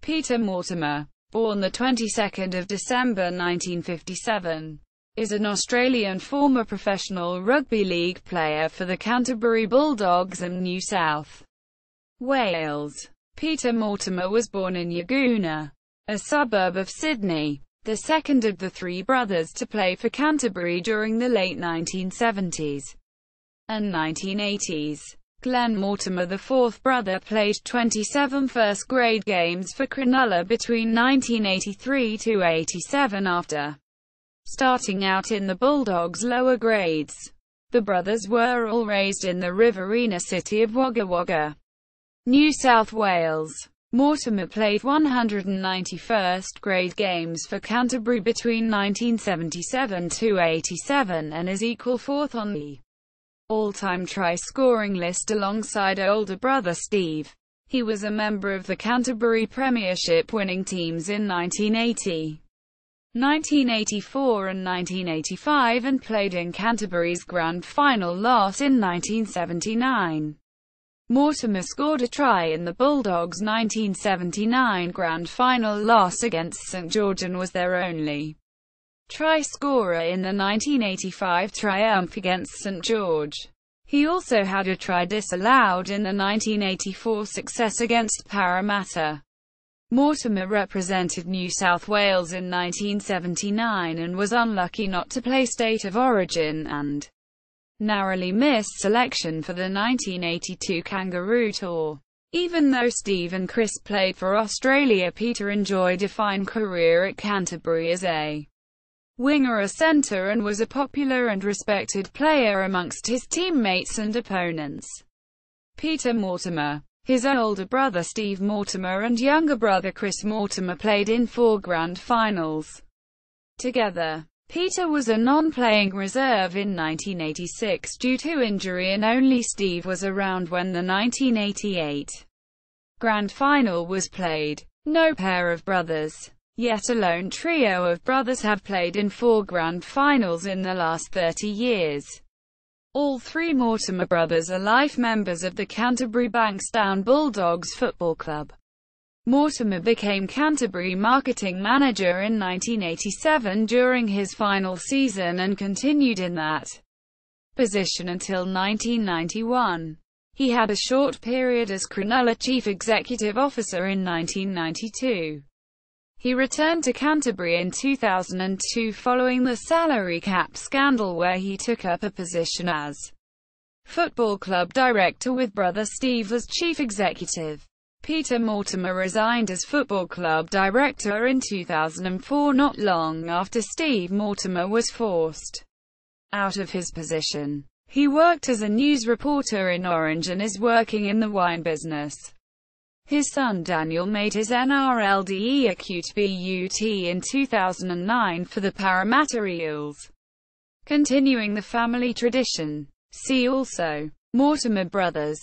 Peter Mortimer, born the 22nd of December 1957, is an Australian former professional rugby league player for the Canterbury Bulldogs and New South Wales. Peter Mortimer was born in Yagoona, a suburb of Sydney, the second of the three brothers to play for Canterbury during the late 1970s and 1980s. Glen Mortimer, the fourth brother, played 27 first-grade games for Cronulla between 1983 to 87 after starting out in the Bulldogs' lower grades. The brothers were all raised in the Riverina city of Wagga Wagga, New South Wales. Mortimer played 190 first-grade games for Canterbury between 1977 to 87 and is equal fourth on the all-time try-scoring list alongside older brother Steve. He was a member of the Canterbury Premiership winning teams in 1980, 1984 and 1985 and played in Canterbury's grand final loss in 1979. Mortimer scored a try in the Bulldogs' 1979 grand final loss against St George and was their only try scorer in the 1985 triumph against St George. He also had a try disallowed in the 1984 success against Parramatta. Mortimer represented New South Wales in 1979 and was unlucky not to play State of Origin and narrowly missed selection for the 1982 Kangaroo Tour. Even though Steve and Chris played for Australia, Peter enjoyed a fine career at Canterbury as a winger or centre and was a popular and respected player amongst his teammates and opponents. Peter Mortimer, his older brother Steve Mortimer and younger brother Chris Mortimer played in 4 grand finals together. Peter was a non-playing reserve in 1986 due to injury and only Steve was around when the 1988 grand final was played. No pair of brothers, yet a lone trio of brothers, have played in 4 grand finals in the last 30 years. All 3 Mortimer brothers are life members of the Canterbury-Bankstown Bulldogs Football Club. Mortimer became Canterbury marketing manager in 1987 during his final season and continued in that position until 1991. He had a short period as Cronulla chief executive officer in 1992. He returned to Canterbury in 2002 following the salary cap scandal, where he took up a position as football club director with brother Steve as chief executive. Peter Mortimer resigned as football club director in 2004, not long after Steve Mortimer was forced out of his position. He worked as a news reporter in Orange and is working in the wine business. His son Daniel made his NRL debut in 2009 for the Parramatta Eels, continuing the family tradition. See also: Mortimer brothers.